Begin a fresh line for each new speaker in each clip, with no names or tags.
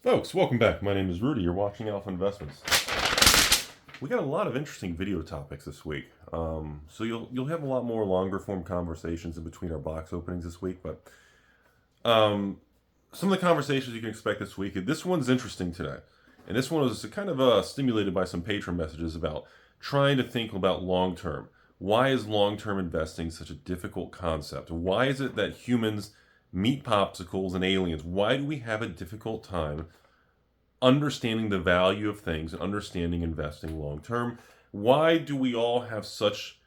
Folks, welcome back. My name is Rudy. You're watching Alpha Investments. We got a lot of interesting video topics this week, so you'll have a lot more longer form conversations in between our box openings this week. But some of the conversations you can expect this week. This one's interesting today, and this one was kind of stimulated by some patron messages about trying to think about long term. Why is long term investing such a difficult concept? Why is it that humans meet popsicles and aliens? Why do we have a difficult time understanding the value of things and understanding investing long term? Why do we all have such,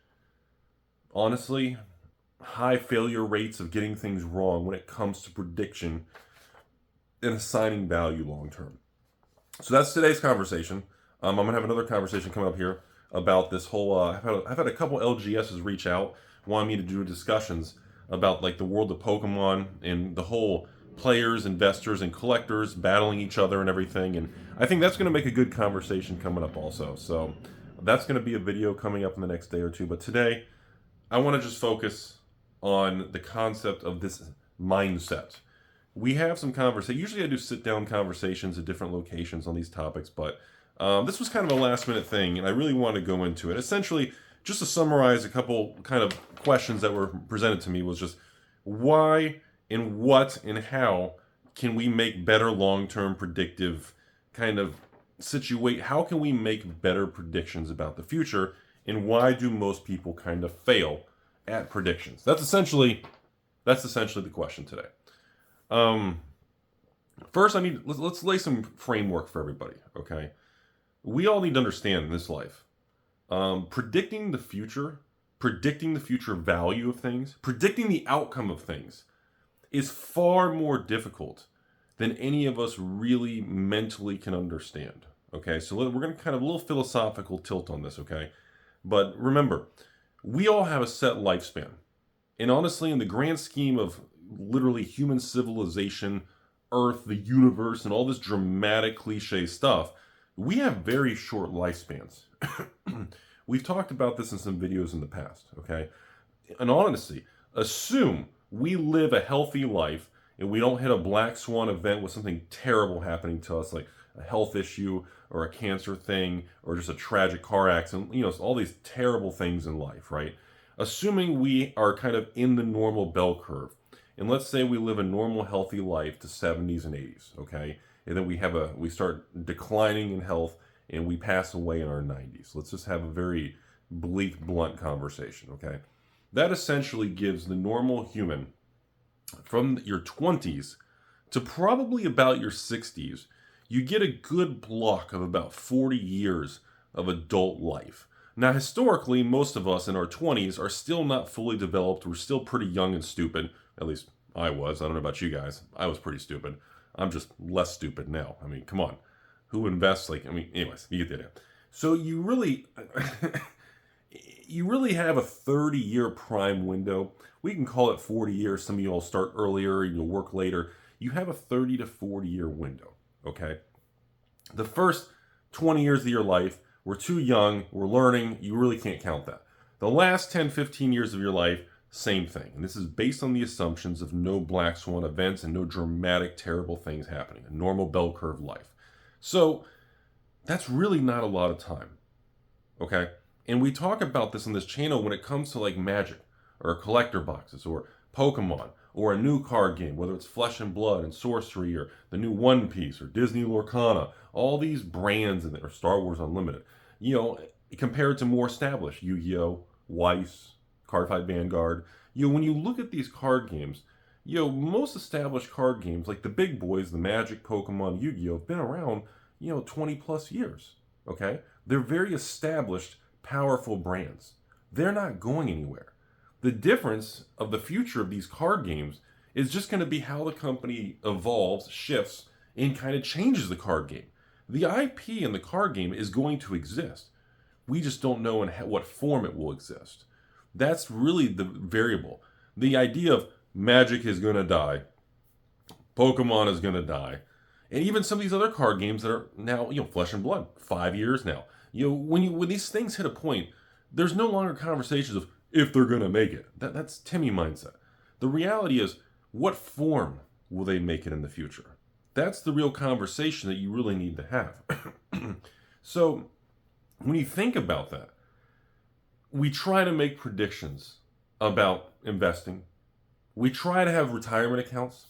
honestly, high failure rates of getting things wrong when it comes to prediction and assigning value long term? So that's today's conversation. I'm going to have another conversation coming up here about this whole. I've had a couple LGSs reach out, wanting me to do discussions about like the world of Pokemon and the whole players, investors, and collectors battling each other and everything. And I think that's going to make a good conversation coming up also. So that's going to be a video coming up in the next day or two. But today, I want to just focus on the concept of this mindset. We have some conversation. Usually I do sit-down conversations at different locations on these topics, but this was kind of a last-minute thing, and I really wanted to go into it. Essentially, just to summarize a couple kind of questions that were presented to me was just why and what and how can we make better long-term predictive kind of how can we make better predictions about the future, and why do most people kind of fail at predictions? That's essentially the question today. First, let's lay some framework for everybody. Okay, we all need to understand in this life, predicting the future value of things, predicting the outcome of things, is far more difficult than any of us really mentally can understand. Okay, so we're going to kind of a little philosophical tilt on this. Okay, but remember, we all have a set lifespan, and honestly, in the grand scheme of literally human civilization, Earth, the universe, and all this dramatic cliche stuff, we have very short lifespans. We've talked about this in some videos in the past, okay? And honestly, assume we live a healthy life and we don't hit a black swan event with something terrible happening to us, like a health issue or a cancer thing or just a tragic car accident, all these terrible things in life, right? Assuming we are kind of in the normal bell curve, and let's say we live a normal, healthy life to 70s and 80s, okay? And then we start declining in health and we pass away in our 90s. Let's just have a very bleak, blunt conversation, okay? That essentially gives the normal human from your 20s to probably about your 60s, you get a good block of about 40 years of adult life. Now, historically, most of us in our 20s are still not fully developed. We're still pretty young and stupid. At least I was. I don't know about you guys. I was pretty stupid. I'm just less stupid now. I mean, come on. Who invests anyways, you get the idea. So you really have a 30-year prime window. We can call it 40 years. Some of you all start earlier and you'll work later. You have a 30 to 40-year window, okay? The first 20 years of your life, we're too young, we're learning, you really can't count that. The last 10, 15 years of your life, same thing. And this is based on the assumptions of no black swan events and no dramatic, terrible things happening. A normal bell curve life. So that's really not a lot of time. Okay? And we talk about this on this channel when it comes to like Magic or collector boxes or Pokemon or a new card game, whether it's Flesh and Blood and Sorcery or the new One Piece or Disney Lorcana, all these brands in there, or Star Wars Unlimited, compared to more established Yu-Gi-Oh, Weiss, Cardfight Vanguard. When you look at these card games, most established card games, like the big boys, the Magic, Pokemon, Yu-Gi-Oh, have been around, 20 plus years, okay? They're very established, powerful brands. They're not going anywhere. The difference of the future of these card games is just going to be how the company evolves, shifts, and kind of changes the card game. The IP in the card game is going to exist. We just don't know in what form it will exist. That's really the variable. The idea of Magic is going to die, Pokemon is going to die, and even some of these other card games that are now, Flesh and Blood, 5 years now. When these things hit a point, there's no longer conversations of if they're going to make it. That's Timmy mindset. The reality is, what form will they make it in the future? That's the real conversation that you really need to have. So when you think about that, we try to make predictions about investing. We try to have retirement accounts.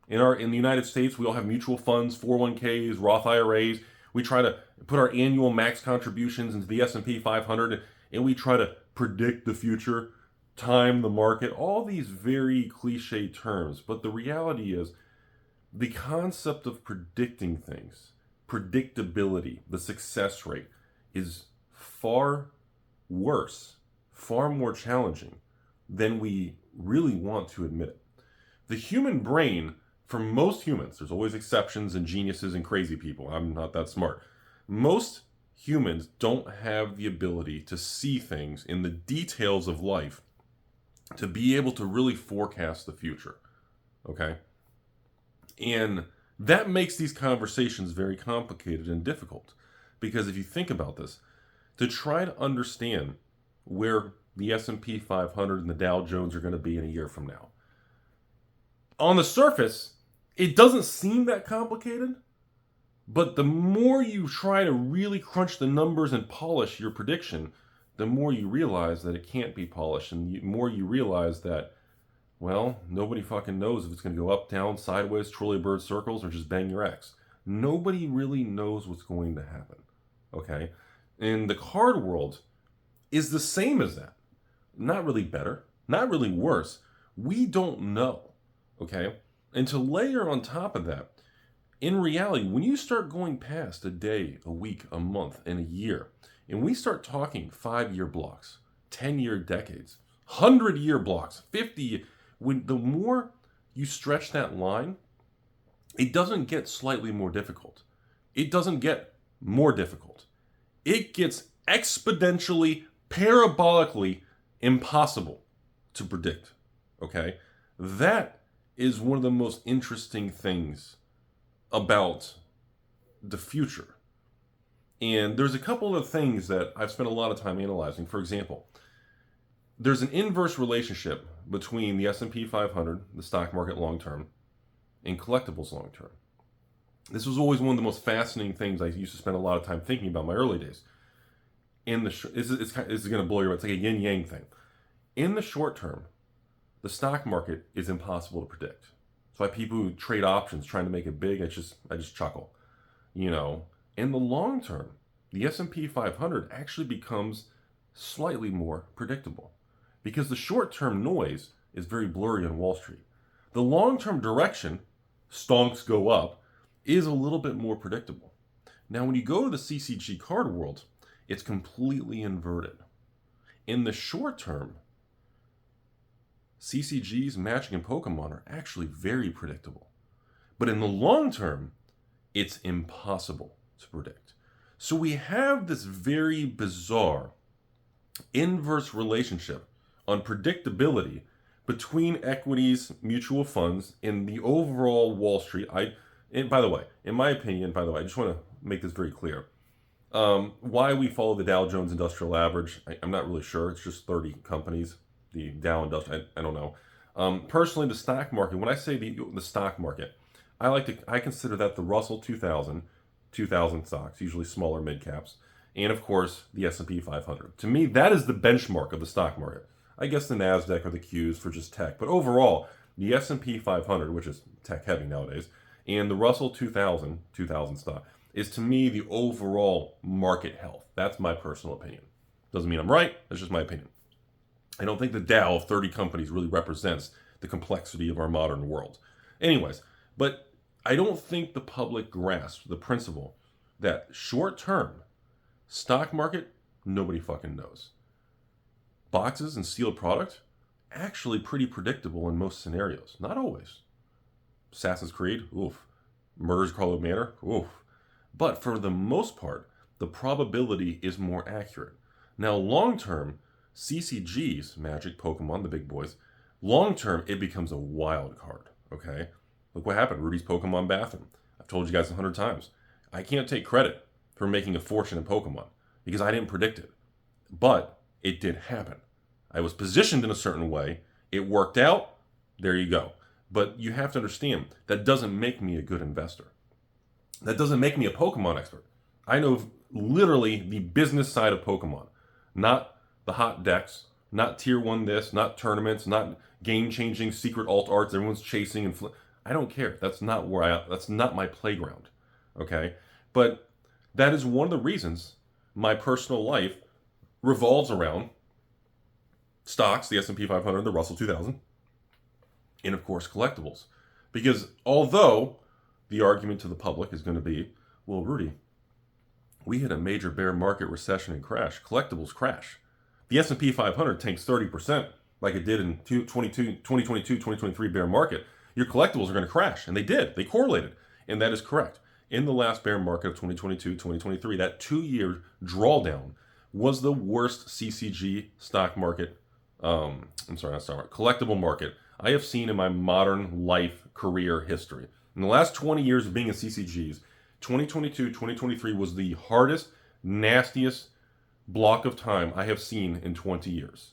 In the United States, we all have mutual funds, 401ks, Roth IRAs. We try to put our annual max contributions into the S&P 500, and we try to predict the future, time the market, all these very cliche terms. But the reality is, the concept of predicting things, predictability, the success rate, is far worse, far more challenging than we really want to admit it. The human brain, for most humans, there's always exceptions and geniuses and crazy people. I'm not that smart. Most humans don't have the ability to see things in the details of life to be able to really forecast the future. Okay? And that makes these conversations very complicated and difficult. Because if you think about this, to try to understand where the S&P 500 and the Dow Jones are going to be in a year from now, on the surface, it doesn't seem that complicated, but the more you try to really crunch the numbers and polish your prediction, the more you realize that it can't be polished, and the more you realize that, well, nobody fucking knows if it's going to go up, down, sideways, trolley bird circles, or just bang your ex. Nobody really knows what's going to happen, okay? And the card world is the same as that. Not really better, not really worse. We don't know, okay? And to layer on top of that, in reality, when you start going past a day, a week, a month, and a year, and we start talking 5-year blocks, 10-year decades, 100-year blocks, 50, when the more you stretch that line, it doesn't get slightly more difficult. It doesn't get more difficult. It gets exponentially, parabolically impossible to predict, okay? That is one of the most interesting things about the future. And there's a couple of things that I've spent a lot of time analyzing. For example, there's an inverse relationship between the S&P 500, the stock market long term, and collectibles long term. This was always one of the most fascinating things I used to spend a lot of time thinking about in my early days. This is going to blow your mind. It's like a yin-yang thing. In the short term, the stock market is impossible to predict. That's why people who trade options trying to make it big, I just chuckle. You know, in the long term, the S&P 500 actually becomes slightly more predictable because the short-term noise is very blurry on Wall Street. The long-term direction, stonks go up, is a little bit more predictable. Now, when you go to the CCG card world, it's completely inverted. In the short term, CCGs, Magic, and Pokemon are actually very predictable. But in the long term, it's impossible to predict. So we have this very bizarre inverse relationship on predictability between equities, mutual funds, and the overall Wall Street. And by the way, in my opinion, I just want to make this very clear. Why we follow the Dow Jones Industrial Average, I'm not really sure. It's just 30 companies. The Dow Industrial, I don't know. Personally, the stock market, when I say the stock market, I consider that the Russell 2000 stocks, usually smaller mid caps, and of course the S&P 500. To me, that is the benchmark of the stock market. I guess the Nasdaq or the Qs for just tech, but overall, the S&P 500, which is tech heavy nowadays, and the Russell 2000 stock is to me the overall market health. That's my personal opinion. Doesn't mean I'm right. That's just my opinion. I don't think the Dow of 30 companies really represents the complexity of our modern world. Anyways, but I don't think the public grasps the principle that short-term stock market, nobody fucking knows. Boxes and sealed product, actually pretty predictable in most scenarios. Not always. Assassin's Creed, oof. Murder's Call of Manor, oof. But for the most part, the probability is more accurate. Now, long-term, CCGs, Magic, Pokemon, the big boys, long-term, it becomes a wild card, okay? Look what happened, Rudy's Pokemon bathroom. I've told you guys 100 times. I can't take credit for making a fortune in Pokemon because I didn't predict it. But it did happen. I was positioned in a certain way. It worked out. There you go. But you have to understand, that doesn't make me a good investor. That doesn't make me a Pokemon expert. I know literally the business side of Pokemon, not the hot decks, not tier 1 this, not tournaments, not game-changing secret alt arts everyone's chasing and I don't care. That's not that's not my playground. Okay? But that is one of the reasons my personal life revolves around stocks, the S&P 500, the Russell 2000, and of course collectibles. Because although the argument to the public is going to be, well, Rudy, we hit a major bear market recession and crash. Collectibles crash. The S&P 500 tanks 30% like it did in 2022, 2023 bear market. Your collectibles are going to crash. And they did. They correlated. And that is correct. In the last bear market of 2022, 2023, that 2-year drawdown was the worst CCG stock market, collectible market I have seen in my modern life career history. In the last 20 years of being in CCGs, 2022, 2023 was the hardest, nastiest block of time I have seen in 20 years.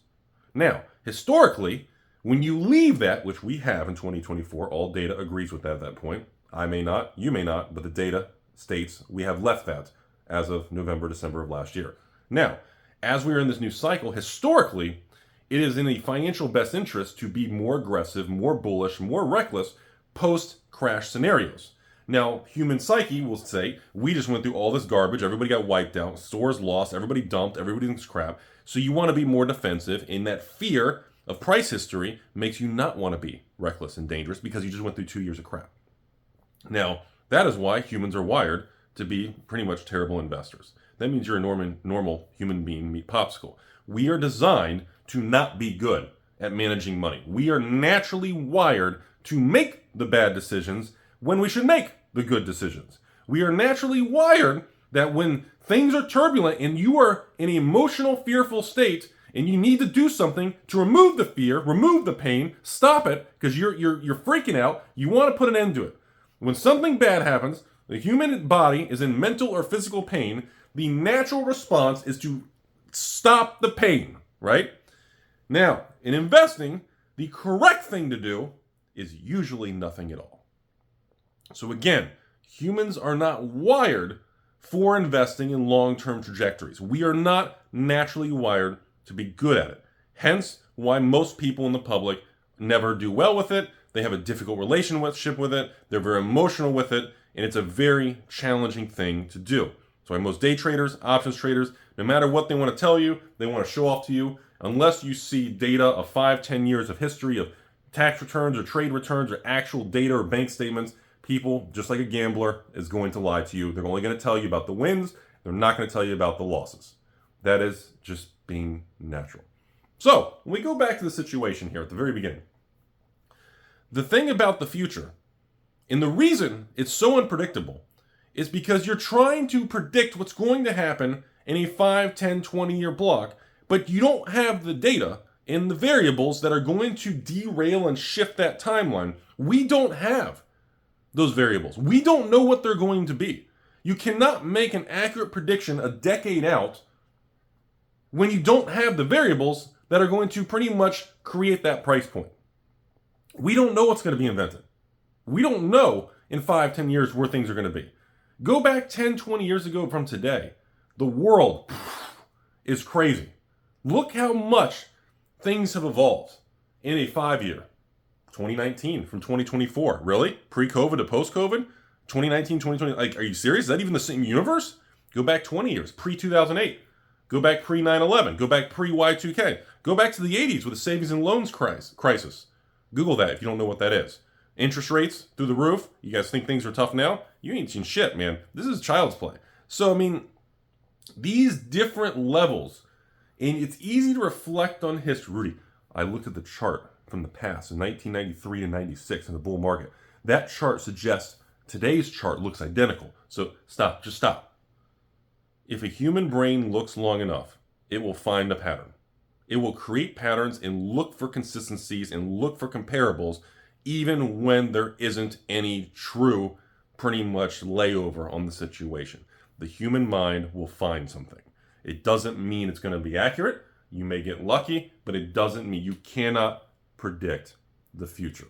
Now, historically, when you leave that, which we have in 2024, all data agrees with that at that point. I may not, you may not, but the data states we have left that as of November, December of last year. Now, as we are in this new cycle, historically, it is in the financial best interest to be more aggressive, more bullish, more reckless post-crash scenarios. Now, human psyche will say, we just went through all this garbage, everybody got wiped out, stores lost, everybody dumped, everybody's crap. So you want to be more defensive, and that fear of price history makes you not want to be reckless and dangerous because you just went through 2 years of crap. Now, that is why humans are wired to be pretty much terrible investors. That means you're a normal human being, meet popsicle. We are designed to not be good at managing money. We are naturally wired to make the bad decisions when we should make the good decisions. We are naturally wired that when things are turbulent and you are in an emotional, fearful state and you need to do something to remove the fear, remove the pain, stop it because you're freaking out, you want to put an end to it. When something bad happens, the human body is in mental or physical pain, the natural response is to stop the pain, right? Now, in investing, the correct thing to do is usually nothing at all. So again, humans are not wired for investing in long-term trajectories. We are not naturally wired to be good at it. Hence, why most people in the public never do well with it. They have a difficult relationship with it. They're very emotional with it. And it's a very challenging thing to do. So why most day traders, options traders, no matter what they want to tell you, they want to show off to you, unless you see data of 5, 10 years of history of tax returns or trade returns or actual data or bank statements, people, just like a gambler, is going to lie to you. They're only going to tell you about the wins. They're not going to tell you about the losses. That is just being natural. So, when we go back to the situation here at the very beginning, the thing about the future, and the reason it's so unpredictable, is because you're trying to predict what's going to happen in a 5, 10, 20-year block, but you don't have the data and the variables that are going to derail and shift that timeline. We don't have those variables. We don't know what they're going to be. You cannot make an accurate prediction a decade out when you don't have the variables that are going to pretty much create that price point. We don't know what's going to be invented. We don't know in 5, 10 years where things are going to be. Go back 10, 20 years ago from today. The world is crazy. Look how much things have evolved in a 5-year. 2019 from 2024. Really? Pre-COVID to post-COVID? 2019, 2020. Like, are you serious? Is that even the same universe? Go back 20 years. Pre-2008. Go back pre-9/11. Go back pre-Y2K. Go back to the 80s with the savings and loans crisis. Google that if you don't know what that is. Interest rates through the roof. You guys think things are tough now? You ain't seen shit, man. This is child's play. So, I mean, these different levels, and it's easy to reflect on history. Rudy, I looked at the chart from the past in 1993 to 96 in the bull market. That chart suggests today's chart looks identical. So stop, just stop. If a human brain looks long enough, it will find a pattern. It will create patterns and look for consistencies and look for comparables even when there isn't any true, pretty much layover on the situation. The human mind will find something. It doesn't mean it's going to be accurate. You may get lucky, but it doesn't mean you cannot predict the future.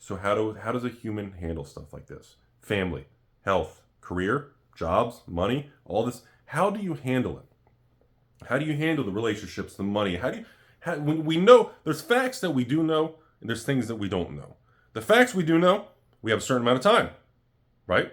So how does a human handle stuff like this? Family, health, career, jobs, money, all this. How do you handle it? How do you handle the relationships, the money? When we know there's facts that we do know, and there's things that we don't know. The facts we do know, we have a certain amount of time, right?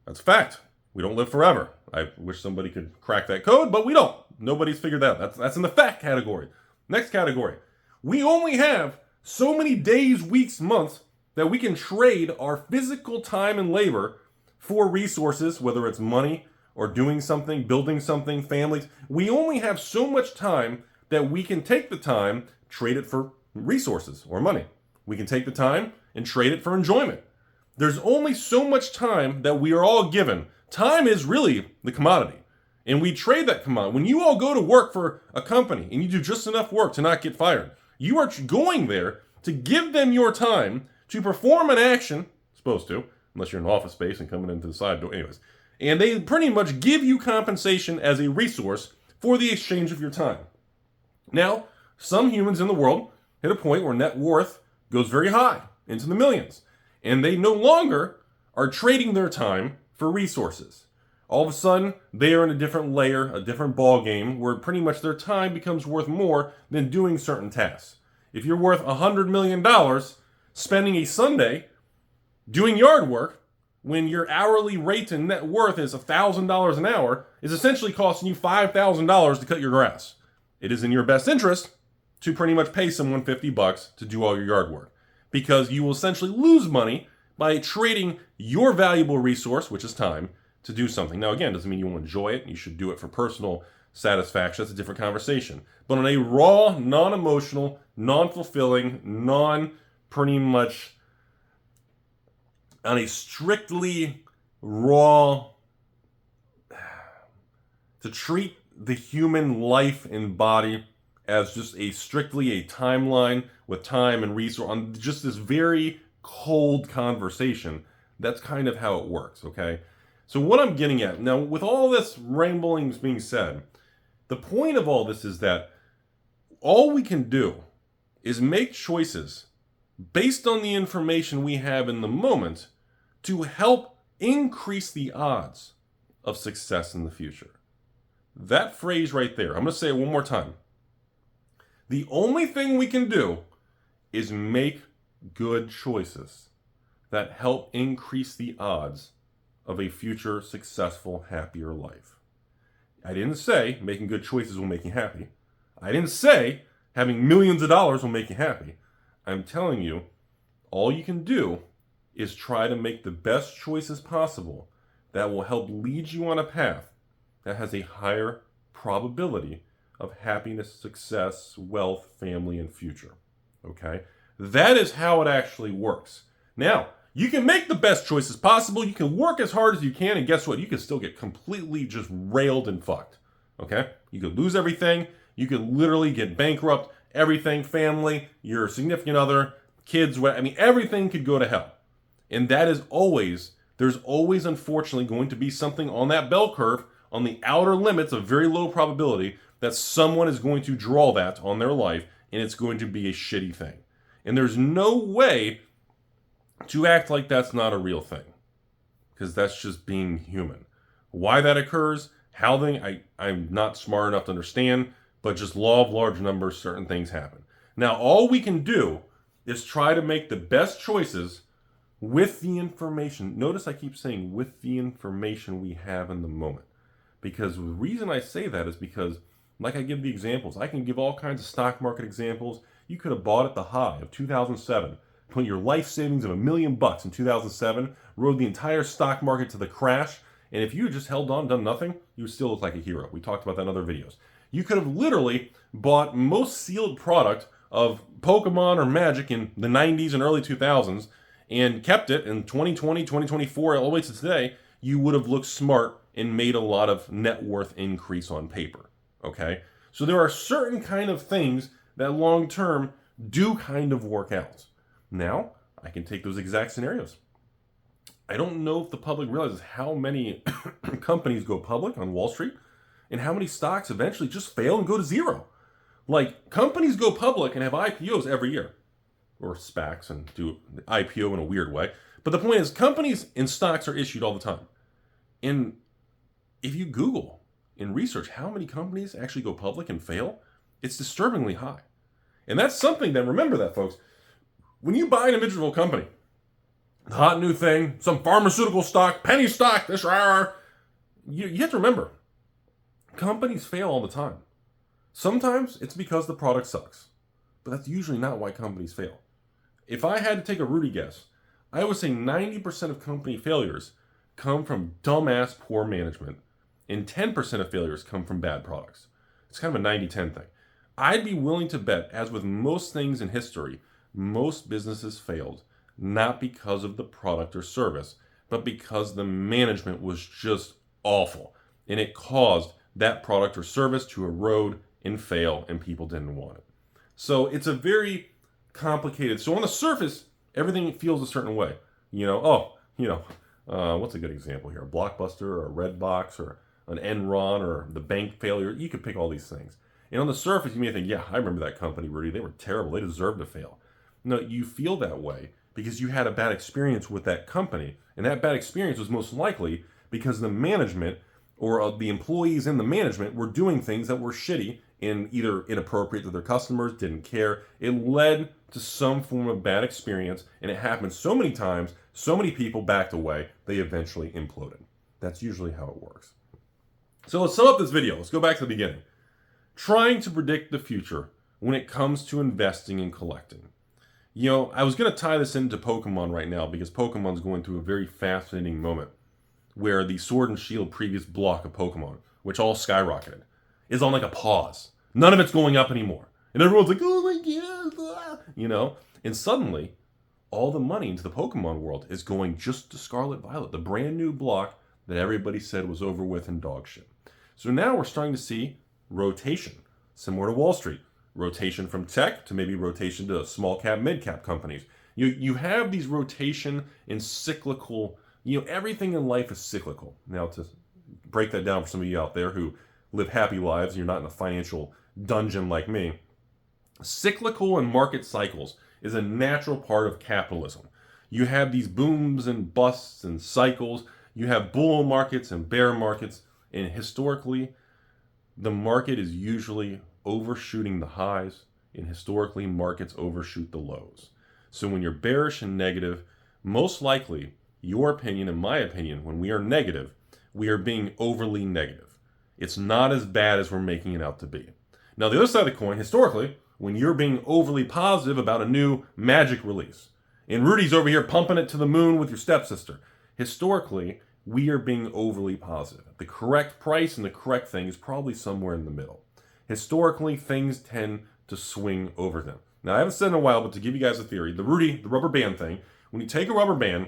That's a fact. We don't live forever. I wish somebody could crack that code, but we don't. Nobody's figured that out. That's in the fact category. Next category. We only have so many days, weeks, months that we can trade our physical time and labor for resources, whether it's money or doing something, building something, families. We only have so much time that we can take the time, trade it for resources or money. We can take the time and trade it for enjoyment. There's only so much time that we are all given. Time is really the commodity. And we trade that commodity. When you all go to work for a company and you do just enough work to not get fired, you are going there to give them your time to perform an action, supposed to, unless you're in an office space and coming into the side door, anyways. And they pretty much give you compensation as a resource for the exchange of your time. Now, some humans in the world hit a point where net worth goes very high, into the millions. And they no longer are trading their time for resources. All of a sudden, they are in a different layer, a different ball game, where pretty much their time becomes worth more than doing certain tasks. If you're worth $100 million, spending a Sunday doing yard work, when your hourly rate and net worth is $1,000 an hour, is essentially costing you $5,000 to cut your grass. It is in your best interest to pretty much pay someone $50 to do all your yard work, because you will essentially lose money by trading your valuable resource, which is time, to do something. Now, again, doesn't mean you won't enjoy it. You should do it for personal satisfaction. That's a different conversation. But on a raw, non-emotional, non-fulfilling, pretty much on a strictly raw, to treat the human life and body as just strictly a timeline with time and resource, on just this very cold conversation, that's kind of how it works, okay? So what I'm getting at, now with all this ramblings being said, the point of all this is that all we can do is make choices based on the information we have in the moment to help increase the odds of success in the future. That phrase right there, I'm going to say it one more time. The only thing we can do is make good choices that help increase the odds of a future successful, happier life. I didn't say making good choices will make you happy. I didn't say having millions of dollars will make you happy. I'm telling you, all you can do is try to make the best choices possible that will help lead you on a path that has a higher probability of happiness, success, wealth, family, and future. Okay? That is how it actually works. Now, you can make the best choices possible. You can work as hard as you can, and guess what? You can still get completely just railed and fucked. Okay? You could lose everything. You could literally get bankrupt. Everything, family, your significant other, kids, everything could go to hell. And that is there's always unfortunately going to be something on that bell curve, on the outer limits of very low probability, that someone is going to draw that on their life, and it's going to be a shitty thing. And there's no way to act like that's not a real thing, because that's just being human. Why that occurs, I'm not smart enough to understand, but just law of large numbers, certain things happen. Now, all we can do is try to make the best choices with the information. Notice I keep saying with the information we have in the moment. Because the reason I say that is because, like I give the examples, I can give all kinds of stock market examples. You could have bought at the high of 2007, put your life savings of $1 million in 2007, rode the entire stock market to the crash, and if you had just held on, done nothing, you would still look like a hero. We talked about that in other videos. You could have literally bought most sealed product of Pokemon or Magic in the 90s and early 2000s and kept it in 2020, 2024, all the way to today. You would have looked smart and made a lot of net worth increase on paper, okay? So there are certain kind of things that long term do kind of work out. Now, I can take those exact scenarios. I don't know if the public realizes how many companies go public on Wall Street and how many stocks eventually just fail and go to zero. Like, companies go public and have IPOs every year. or SPACs and do IPO in a weird way. But the point is, companies and stocks are issued all the time. And if you Google and research how many companies actually go public and fail, it's disturbingly high. And that's something that, remember that, folks, when you buy an individual company, the hot new thing, some pharmaceutical stock, penny stock, this, you have to remember, companies fail all the time. Sometimes it's because the product sucks, but that's usually not why companies fail. If I had to take a Rudy guess, I would say 90% of company failures come from dumbass poor management, and 10% of failures come from bad products. It's kind of a 90-10 thing. I'd be willing to bet, as with most things in history, most businesses failed not because of the product or service, but because the management was just awful, and it caused that product or service to erode and fail, and people didn't want it. So it's a very complicated. So on the surface, everything feels a certain way. What's a good example here? A Blockbuster or a Redbox or an Enron or the bank failure. You could pick all these things. And on the surface, you may think, yeah, I remember that company, Rudy. They were terrible. They deserved to fail. No, you feel that way because you had a bad experience with that company. And that bad experience was most likely because the management or the employees in the management were doing things that were shitty and either inappropriate to their customers, didn't care. It led to some form of bad experience, and it happened so many times, so many people backed away, they eventually imploded. That's usually how it works. So let's sum up this video. Let's go back to the beginning. Trying to predict the future when it comes to investing and collecting. I was going to tie this into Pokemon right now because Pokemon's going through a very fascinating moment where the Sword and Shield previous block of Pokemon, which all skyrocketed, is on like a pause. None of it's going up anymore. And everyone's like, oh my God, And suddenly, all the money into the Pokemon world is going just to Scarlet Violet, the brand new block that everybody said was over with and dog shit. So now we're starting to see rotation, similar to Wall Street. Rotation from tech to maybe rotation to small cap, mid cap companies. You have these rotation in cyclical, everything in life is cyclical. Now to break that down for some of you out there who live happy lives, you're not in a financial dungeon like me. Cyclical and market cycles is a natural part of capitalism. You have these booms and busts and cycles. You have bull markets and bear markets. And historically, the market is usually overshooting the highs, and historically markets overshoot the lows. So when you're bearish and negative, most likely, your opinion and my opinion, when we are negative, we are being overly negative. It's not as bad as we're making it out to be. Now, the other side of the coin, historically, when you're being overly positive about a new Magic release, and Rudy's over here pumping it to the moon with your stepsister, historically, we are being overly positive. The correct price and the correct thing is probably somewhere in the middle. Historically, things tend to swing over them. Now, I haven't said in a while, but to give you guys a theory, the rubber band thing, when you take a rubber band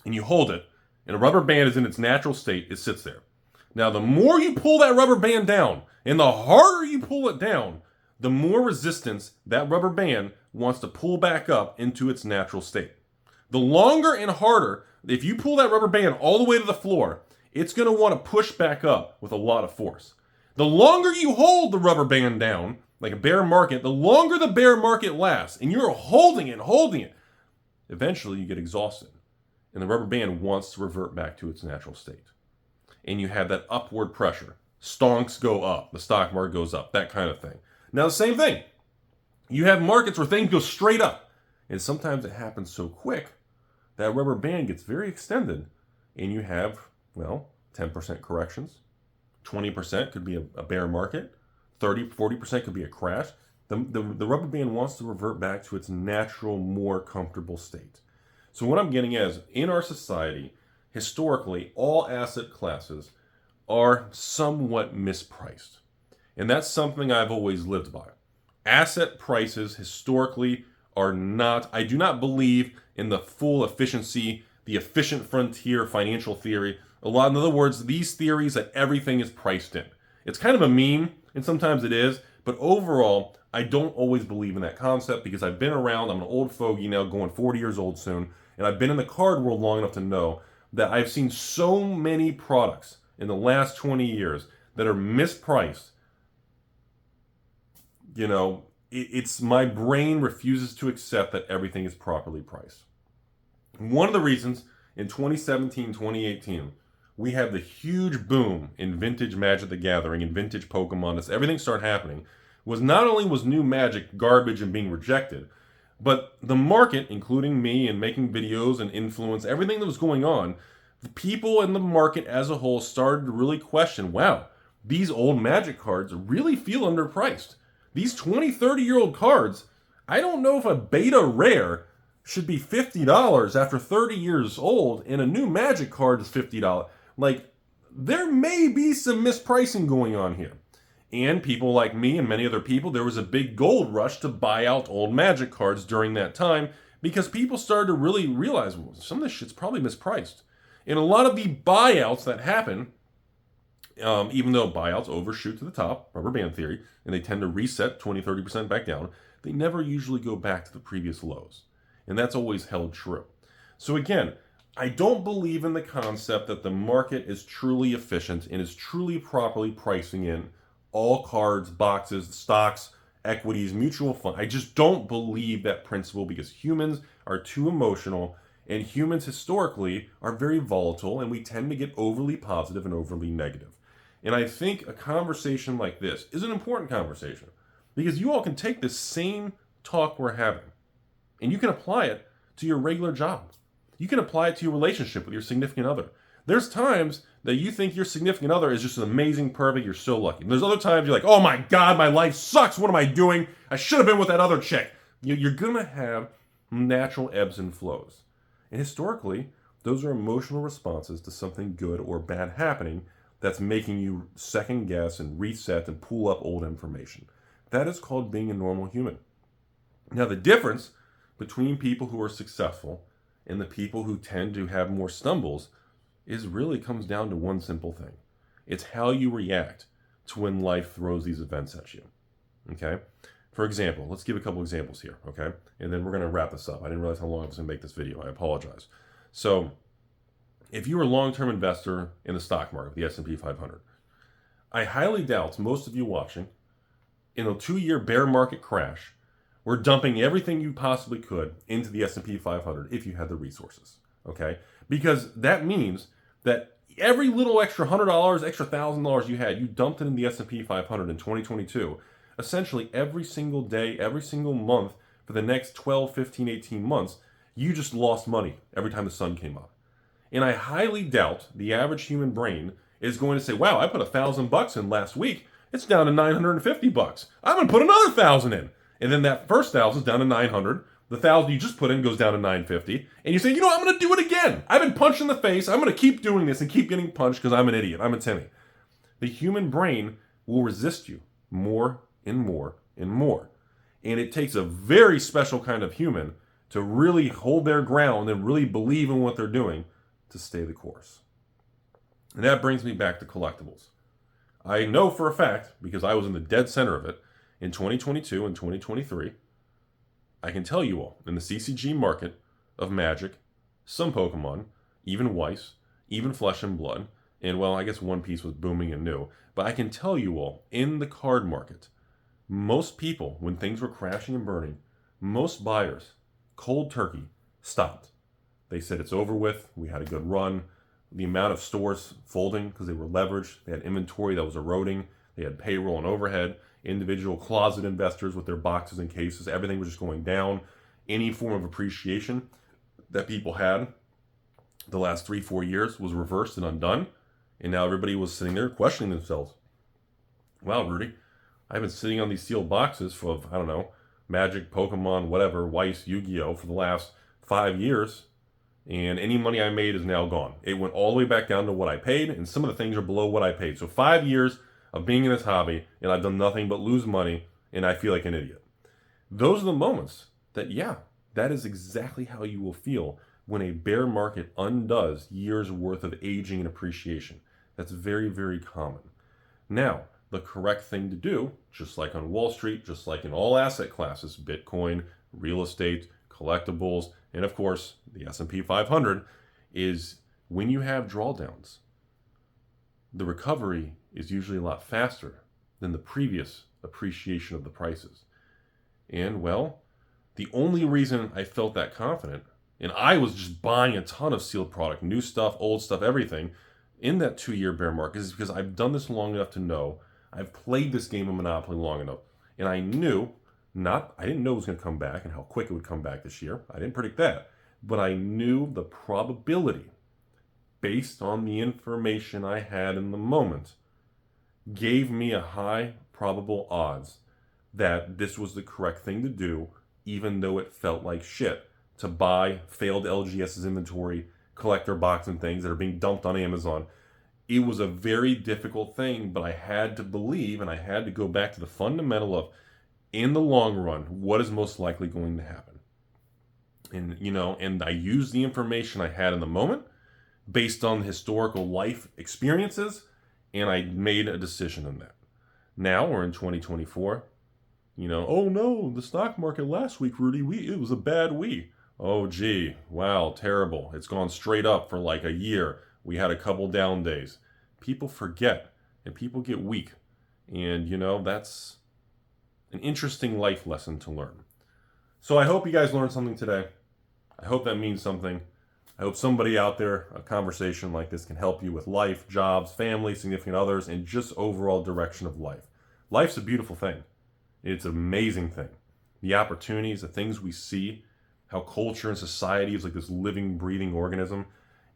and you hold it, and a rubber band is in its natural state, it sits there. Now, the more you pull that rubber band down, and the harder you pull it down, the more resistance that rubber band wants to pull back up into its natural state. The longer and harder, if you pull that rubber band all the way to the floor, it's going to want to push back up with a lot of force. The longer you hold the rubber band down, like a bear market, the longer the bear market lasts, and you're holding it, eventually you get exhausted. And the rubber band wants to revert back to its natural state. And you have that upward pressure. Stonks go up, the stock market goes up, that kind of thing. Now, the same thing. You have markets where things go straight up. And sometimes it happens so quick that rubber band gets very extended. And you have, 10% corrections. 20% could be a bear market. 40% could be a crash. The rubber band wants to revert back to its natural, more comfortable state. So what I'm getting at is, in our society, historically, all asset classes are somewhat mispriced. And that's something I've always lived by. Asset prices historically are not, I do not believe in the full efficiency, the efficient frontier financial theory. In other words, these theories that everything is priced in. It's kind of a meme, and sometimes it is, but overall, I don't always believe in that concept because I've been around, I'm an old fogey now, going 40 years old soon, and I've been in the card world long enough to know that I've seen so many products in the last 20 years that are mispriced, it's my brain refuses to accept that everything is properly priced. One of the reasons in 2017, 2018, we had the huge boom in vintage Magic the Gathering and vintage Pokemon as everything started happening, was not only was new Magic garbage and being rejected, but the market, including me and making videos and influence, everything that was going on, the people in the market as a whole started to really question, wow, these old Magic cards really feel underpriced. These 20, 30-year-old cards, I don't know if a beta rare should be $50 after 30 years old and a new Magic card is $50. Like, there may be some mispricing going on here. And people like me and many other people, there was a big gold rush to buy out old Magic cards during that time because people started to really realize, well, some of this shit's probably mispriced. And a lot of the buyouts that happen, even though buyouts overshoot to the top, rubber band theory, and they tend to reset 20, 30% back down, they never usually go back to the previous lows. And that's always held true. So again, I don't believe in the concept that the market is truly efficient and is truly properly pricing in all cards, boxes, stocks, equities, mutual funds. I just don't believe that principle because humans are too emotional and humans historically are very volatile and we tend to get overly positive and overly negative. And I think a conversation like this is an important conversation because you all can take this same talk we're having and you can apply it to your regular job. You can apply it to your relationship with your significant other. There's times that you think your significant other is just an amazing, perfect, you're so lucky. And there's other times you're like, oh my God, my life sucks. What am I doing? I should have been with that other chick. You're going to have natural ebbs and flows. And historically, those are emotional responses to something good or bad happening that's making you second guess and reset and pull up old information. That is called being a normal human. Now, the difference between people who are successful and the people who tend to have more stumbles is really comes down to one simple thing. It's how you react to when life throws these events at you. Okay? For example, let's give a couple examples here, okay? And then we're going to wrap this up. I didn't realize how long I was going to make this video. I apologize. So, if you're a long-term investor in the stock market, the S&P 500, I highly doubt most of you watching, in a 2-year bear market crash, were dumping everything you possibly could into the S&P 500 if you had the resources, okay? Because that means that every little extra $100, extra $1,000 you had, you dumped it in the S&P 500 in 2022. Essentially, every single day, every single month for the next 12, 15, 18 months, you just lost money every time the sun came up. And I highly doubt the average human brain is going to say, wow, I put $1,000 in last week. It's down to $950. I'm going to put another 1,000 in. And then that first 1,000 is down to 900. The 1,000 you just put in goes down to 950. And you say, you know what, I'm going to do it again. I've been punched in the face. I'm going to keep doing this and keep getting punched because I'm an idiot. I'm a Timmy. The human brain will resist you more and more and more. And it takes a very special kind of human to really hold their ground and really believe in what they're doing to stay the course. And that brings me back to collectibles. I know for a fact, because I was in the dead center of it, in 2022 and 2023, I can tell you all, in the CCG market of Magic, some Pokemon, even Weiss, even Flesh and Blood, and well, I guess One Piece was booming and new, but I can tell you all, in the card market, most people, when things were crashing and burning, most buyers, cold turkey, stopped. They said it's over with, we had a good run. The amount of stores folding because they were leveraged, they had inventory that was eroding, they had payroll and overhead, individual closet investors with their boxes and cases, everything was just going down. Any form of appreciation that people had the last 3-4 years was reversed and undone. And now everybody was sitting there questioning themselves. Wow, Rudy, I've been sitting on these sealed boxes for, I don't know, Magic, Pokemon, whatever, Weiss, Yu-Gi-Oh! For the last 5 years. And any money I made is now gone. It went all the way back down to what I paid, and some of the things are below what I paid. So 5 years of being in this hobby, and I've done nothing but lose money, and I feel like an idiot. Those are the moments that, yeah, that is exactly how you will feel when a bear market undoes years worth of aging and appreciation. That's very, very common. Now, the correct thing to do, just like on Wall Street, just like in all asset classes, Bitcoin, real estate, collectibles, and of course, the S&P 500, is when you have drawdowns, the recovery is usually a lot faster than the previous appreciation of the prices. And well, the only reason I felt that confident, and I was just buying a ton of sealed product, new stuff, old stuff, everything, in that 2-year bear market, is because I've done this long enough to know, I've played this game of Monopoly long enough, and I didn't know it was going to come back and how quick it would come back this year. I didn't predict that. But I knew the probability, based on the information I had in the moment, gave me a high probable odds that this was the correct thing to do, even though it felt like shit to buy failed LGS's inventory, collector box and things that are being dumped on Amazon. It was a very difficult thing, but I had to believe, and I had to go back to the fundamental of, in the long run, what is most likely going to happen. And, and I used the information I had in the moment based on historical life experiences, and I made a decision on that. Now we're in 2024. Oh no, the stock market last week, Rudy, it was a bad week. Oh gee, wow, terrible. It's gone straight up for like a year. We had a couple down days. People forget and people get weak. And that's an interesting life lesson to learn. So I hope you guys learned something today. I hope that means something. I hope somebody out there, a conversation like this can help you with life, jobs, family, significant others, and just overall direction of life. Life's a beautiful thing. It's an amazing thing. The opportunities, the things we see, how culture and society is like this living, breathing organism.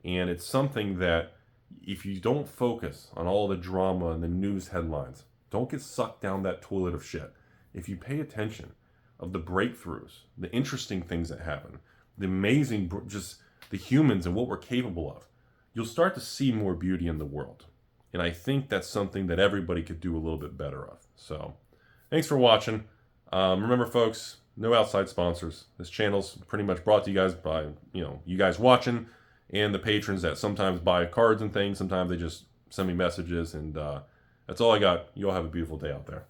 And it's something that if you don't focus on all the drama and the news headlines, don't get sucked down that toilet of shit. If you pay attention of the breakthroughs, the interesting things that happen, the amazing, just the humans and what we're capable of, you'll start to see more beauty in the world. And I think that's something that everybody could do a little bit better of. So thanks for watching. Remember, folks, no outside sponsors. This channel's pretty much brought to you guys by, you guys watching and the patrons that sometimes buy cards and things. Sometimes they just send me messages. And that's all I got. You all have a beautiful day out there.